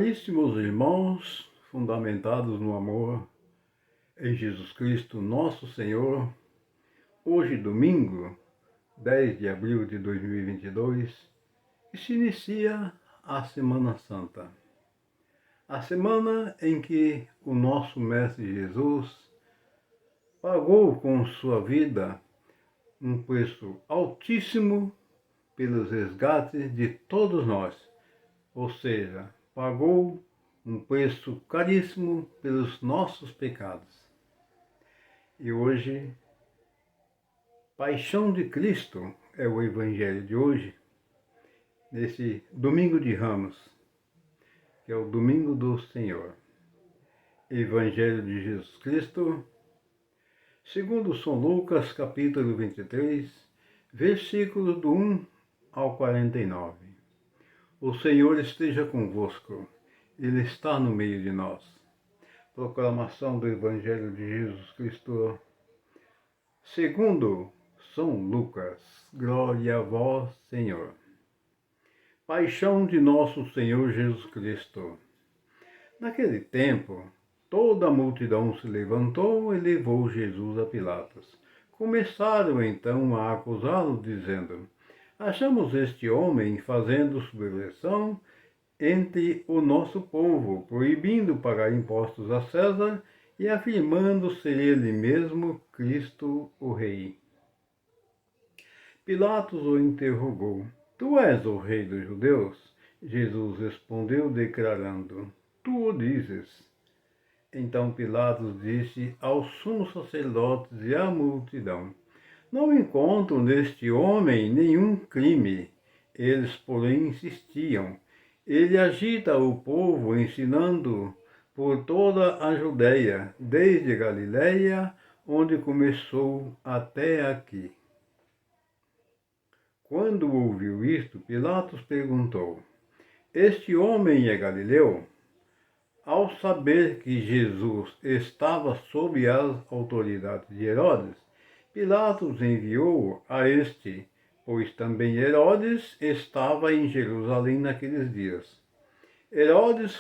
Caríssimos irmãos, fundamentados no amor em Jesus Cristo, nosso Senhor, hoje, domingo, 10 de abril de 2022, se inicia a Semana Santa. A semana em que o nosso Mestre Jesus pagou com sua vida um preço altíssimo pelos resgates de todos nós, ou seja, pagou um preço caríssimo pelos nossos pecados. E hoje, Paixão de Cristo é o Evangelho de hoje, nesse Domingo de Ramos, que é o Domingo do Senhor. Evangelho de Jesus Cristo, segundo São Lucas, capítulo 23, versículos do 1 ao 49. O Senhor esteja convosco, Ele está no meio de nós. Proclamação do Evangelho de Jesus Cristo, segundo São Lucas. Glória a vós, Senhor. Paixão de nosso Senhor Jesus Cristo. Naquele tempo, toda a multidão se levantou e levou Jesus a Pilatos. Começaram então a acusá-lo, dizendo: achamos este homem fazendo subversão entre o nosso povo, proibindo pagar impostos a César e afirmando ser ele mesmo Cristo o Rei. Pilatos o interrogou: tu és o Rei dos Judeus? Jesus respondeu, declarando: tu o dizes. Então Pilatos disse aos sumos sacerdotes e à multidão: não encontro neste homem nenhum crime. Eles, porém, insistiam: ele agita o povo, ensinando por toda a Judeia, desde Galiléia, onde começou, até aqui. Quando ouviu isto, Pilatos perguntou: este homem é galileu? Ao saber que Jesus estava sob as autoridades de Herodes, Pilatos enviou a este, pois também Herodes estava em Jerusalém naqueles dias. Herodes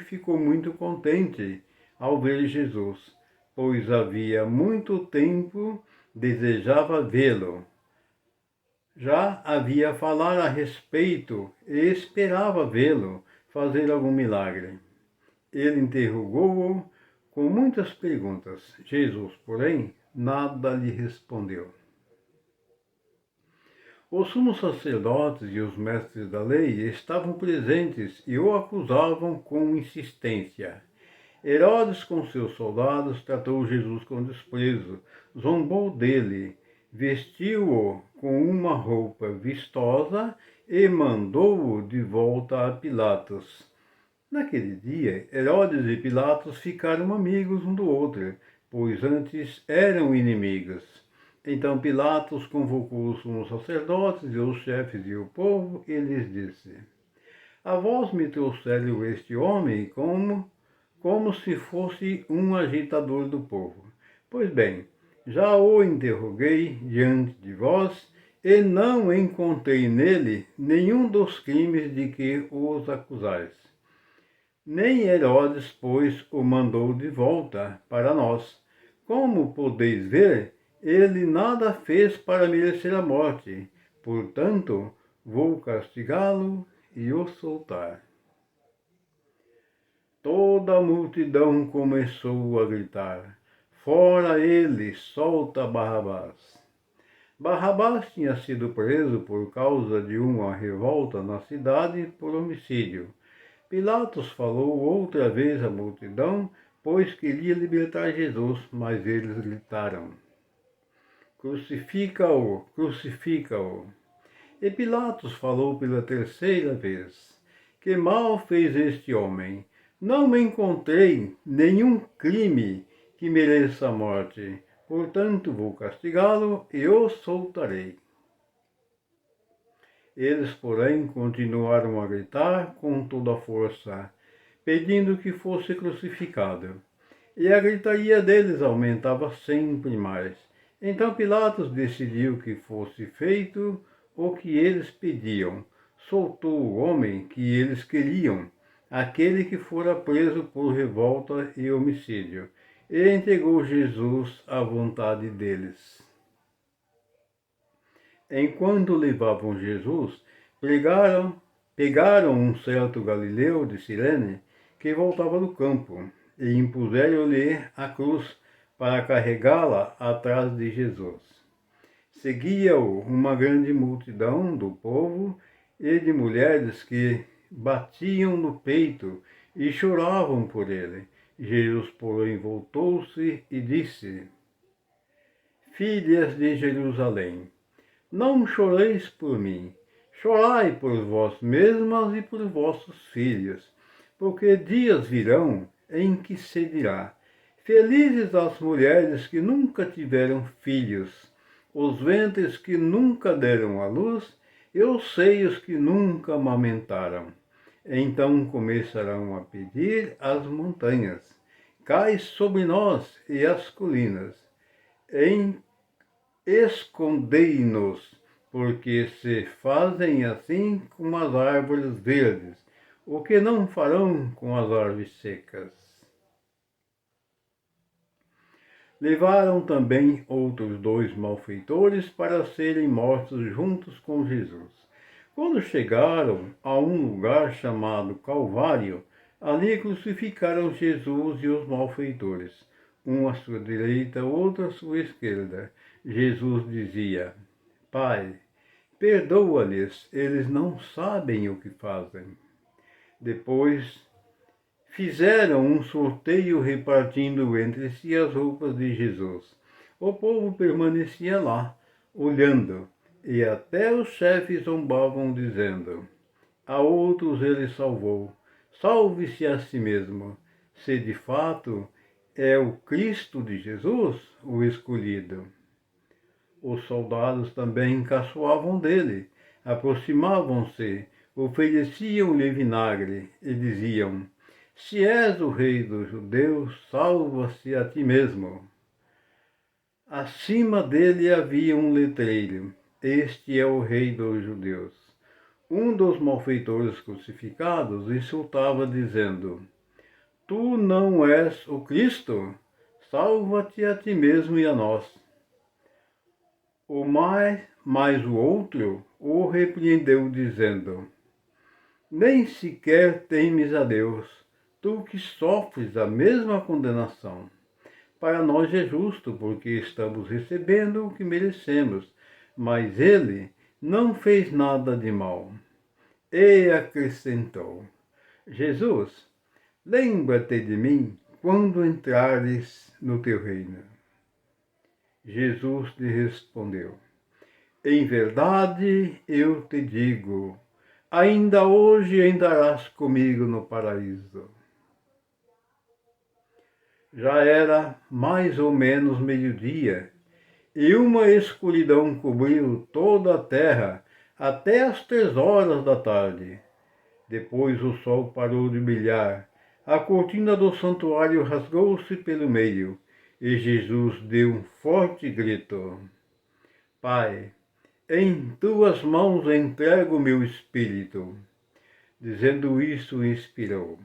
ficou muito contente ao ver Jesus, pois havia muito tempo desejava vê-lo. Já havia falado a respeito e esperava vê-lo fazer algum milagre. Ele interrogou-o com muitas perguntas. Jesus, porém, nada lhe respondeu. Os sumos sacerdotes e os mestres da lei estavam presentes e o acusavam com insistência. Herodes, com seus soldados, tratou Jesus com desprezo, zombou dele, vestiu-o com uma roupa vistosa e mandou-o de volta a Pilatos. Naquele dia, Herodes e Pilatos ficaram amigos um do outro, pois antes eram inimigos. Então Pilatos convocou os sumos sacerdotes e os chefes e o povo e lhes disse: a vós me trouxeram este homem como se fosse um agitador do povo. Pois bem, já o interroguei diante de vós e não encontrei nele nenhum dos crimes de que os acusais. Nem Herodes, pois, o mandou de volta para nós. Como podeis ver, ele nada fez para merecer a morte. Portanto, vou castigá-lo e o soltar. Toda a multidão começou a gritar: fora ele, solta Barrabás. Barrabás tinha sido preso por causa de uma revolta na cidade por homicídio. Pilatos falou outra vez à multidão, pois queria libertar Jesus, mas eles gritaram: crucifica-o, crucifica-o. E Pilatos falou pela terceira vez: que mal fez este homem? Não encontrei nenhum crime que mereça a morte, portanto vou castigá-lo e o soltarei. Eles, porém, continuaram a gritar com toda a força, pedindo que fosse crucificado. E a gritaria deles aumentava sempre mais. Então Pilatos decidiu que fosse feito o que eles pediam. Soltou o homem que eles queriam, aquele que fora preso por revolta e homicídio, e entregou Jesus à vontade deles. Enquanto levavam Jesus, pegaram um certo galileu de Cirene que voltava do campo, e impuseram-lhe a cruz para carregá-la atrás de Jesus. Seguia-o uma grande multidão do povo e de mulheres que batiam no peito e choravam por ele. Jesus, porém, voltou-se e disse: Filhas de Jerusalém, não choreis por mim, chorai por vós mesmas e por vossos filhos, porque dias virão em que se dirá: Felizes as mulheres que nunca tiveram filhos, os ventres que nunca deram à luz, e os seios que nunca amamentaram. Então começarão a pedir às montanhas: Cai sobre nós, e às colinas: Escondei-nos, porque se fazem assim com as árvores verdes, o que não farão com as árvores secas. Levaram também outros 2 malfeitores para serem mortos juntos com Jesus. Quando chegaram a um lugar chamado Calvário, ali crucificaram Jesus e os malfeitores, um à sua direita, outro à sua esquerda. Jesus dizia: Pai, perdoa-lhes, eles não sabem o que fazem. Depois fizeram um sorteio repartindo entre si as roupas de Jesus. O povo permanecia lá, olhando, e até os chefes zombavam, dizendo: A outros ele salvou, salve-se a si mesmo, se de fato é o Cristo de Jesus, o escolhido. Os soldados também caçoavam dele, aproximavam-se, ofereciam-lhe vinagre e diziam: Se és o rei dos judeus, salva-se a ti mesmo. Acima dele havia um letreiro: Este é o rei dos judeus. Um dos malfeitores crucificados insultava, dizendo: Tu não és o Cristo? Salva-te a ti mesmo e a nós. Mas o outro o repreendeu, dizendo: Nem sequer temes a Deus, tu que sofres a mesma condenação. Para nós é justo, porque estamos recebendo o que merecemos, mas ele não fez nada de mal. E acrescentou: Jesus, lembra-te de mim quando entrares no teu reino. Jesus lhe respondeu: Em verdade eu te digo, ainda hoje andarás comigo no paraíso. Já era mais ou menos meio-dia, e uma escuridão cobriu toda a terra até as 3 horas da tarde. Depois o sol parou de brilhar, a cortina do santuário rasgou-se pelo meio, e Jesus deu um forte grito: Pai, em tuas mãos entrego o meu espírito. Dizendo isso, expirou.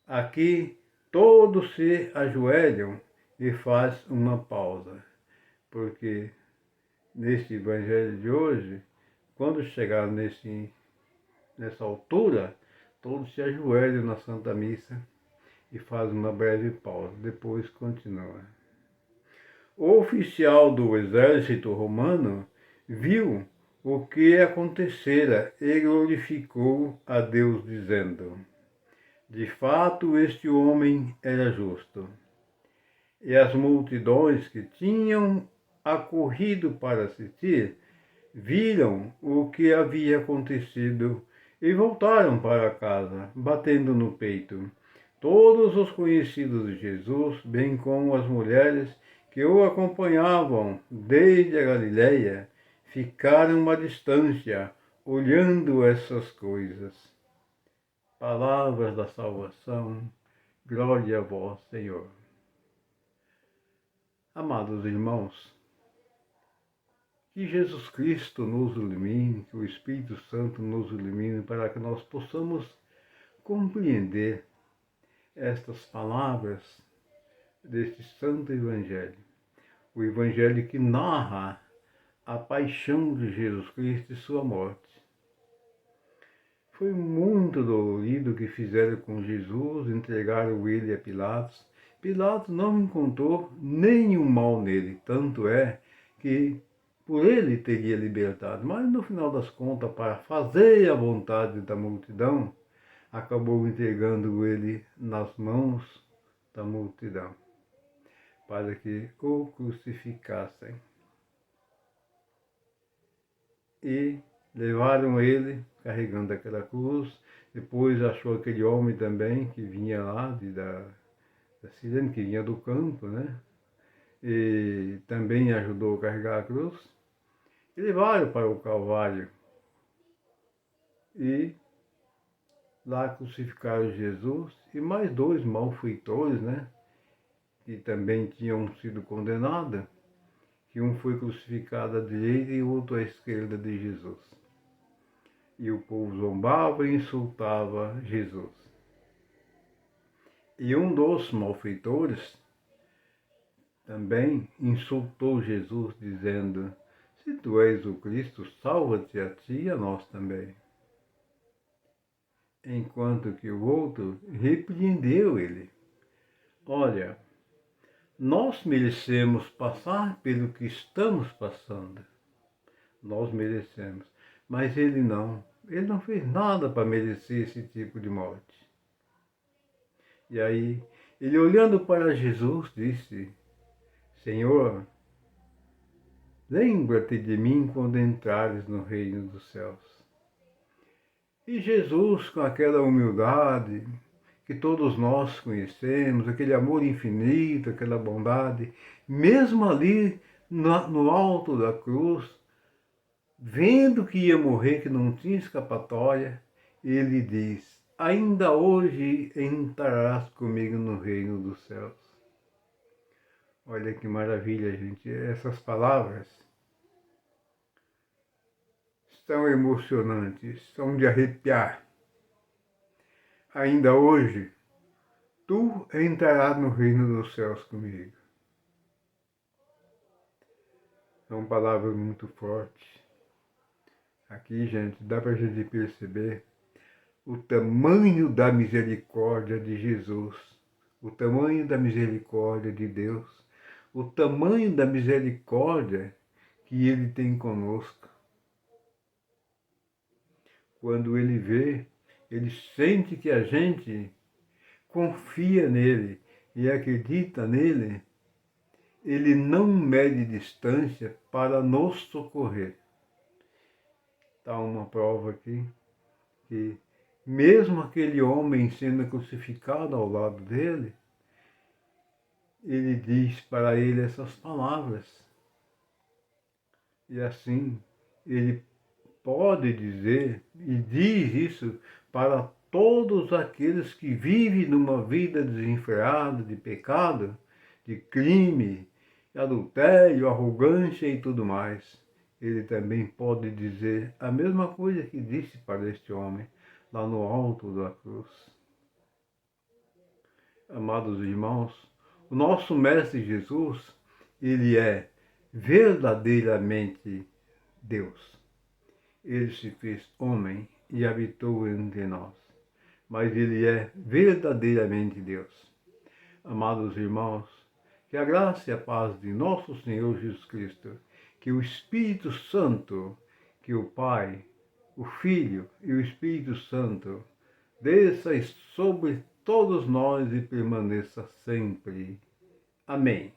Aqui todos se ajoelham e faz uma pausa, porque neste evangelho de hoje, quando chegar nessa altura, todos se ajoelham na Santa Missa e fazem uma breve pausa, depois continua. O oficial do exército romano viu o que acontecera e glorificou a Deus, dizendo: De fato, este homem era justo. E as multidões que tinham acorrido para assistir viram o que havia acontecido e voltaram para casa, batendo no peito. Todos os conhecidos de Jesus, bem como as mulheres que o acompanhavam desde a Galiléia, ficaram à distância, olhando essas coisas. Palavras da salvação, glória a vós, Senhor. Amados irmãos, que Jesus Cristo nos ilumine, que o Espírito Santo nos ilumine para que nós possamos compreender estas palavras deste Santo Evangelho. O Evangelho que narra a paixão de Jesus Cristo e sua morte. Foi muito dolorido o que fizeram com Jesus, entregaram ele a Pilatos. Pilatos não encontrou nenhum mal nele, tanto é que por ele teria libertado. Mas no final das contas, para fazer a vontade da multidão, acabou entregando ele nas mãos da multidão, para que o crucificassem. E levaram ele carregando aquela cruz. Depois achou aquele homem também que vinha lá da Sirene, que vinha do campo, né? E também ajudou a carregar a cruz. E levaram para o Calvário. E lá crucificaram Jesus e mais 2 malfeitores, né? Que também tinham sido condenados. Que um foi crucificado à direita e o outro à esquerda de Jesus. E o povo zombava e insultava Jesus. E um dos malfeitores também insultou Jesus, dizendo: se tu és o Cristo, salva-te a ti e a nós também. Enquanto que o outro repreendeu ele. Olha, nós merecemos passar pelo que estamos passando. Nós merecemos. Mas ele não. Ele não fez nada para merecer esse tipo de morte. E aí, ele olhando para Jesus, disse: Senhor, lembra-te de mim quando entrares no reino dos céus. E Jesus, com aquela humildade que todos nós conhecemos, aquele amor infinito, aquela bondade, mesmo ali no alto da cruz, vendo que ia morrer, que não tinha escapatória, ele diz: ainda hoje entrarás comigo no reino dos céus. Olha que maravilha, gente. Essas palavras são emocionantes, são de arrepiar. Ainda hoje, tu entrarás no reino dos céus comigo. São palavras muito fortes. Aqui, gente, dá para a gente perceber o tamanho da misericórdia de Jesus, o tamanho da misericórdia de Deus, o tamanho da misericórdia que Ele tem conosco. Quando Ele vê, Ele sente que a gente confia nele e acredita nele, Ele não mede distância para nos socorrer. Está uma prova aqui que mesmo aquele homem sendo crucificado ao lado dele, ele diz para ele essas palavras. E assim, ele pode dizer e diz isso para todos aqueles que vivem numa vida desenfreada de pecado, de crime, adultério, arrogância e tudo mais. Ele também pode dizer a mesma coisa que disse para este homem lá no alto da cruz. Amados irmãos, o nosso Mestre Jesus, ele é verdadeiramente Deus. Ele se fez homem e habitou entre nós, mas ele é verdadeiramente Deus. Amados irmãos, que a graça e a paz de nosso Senhor Jesus Cristo, que o Espírito Santo, que o Pai, o Filho e o Espírito Santo desça sobre todos nós e permaneça sempre. Amém.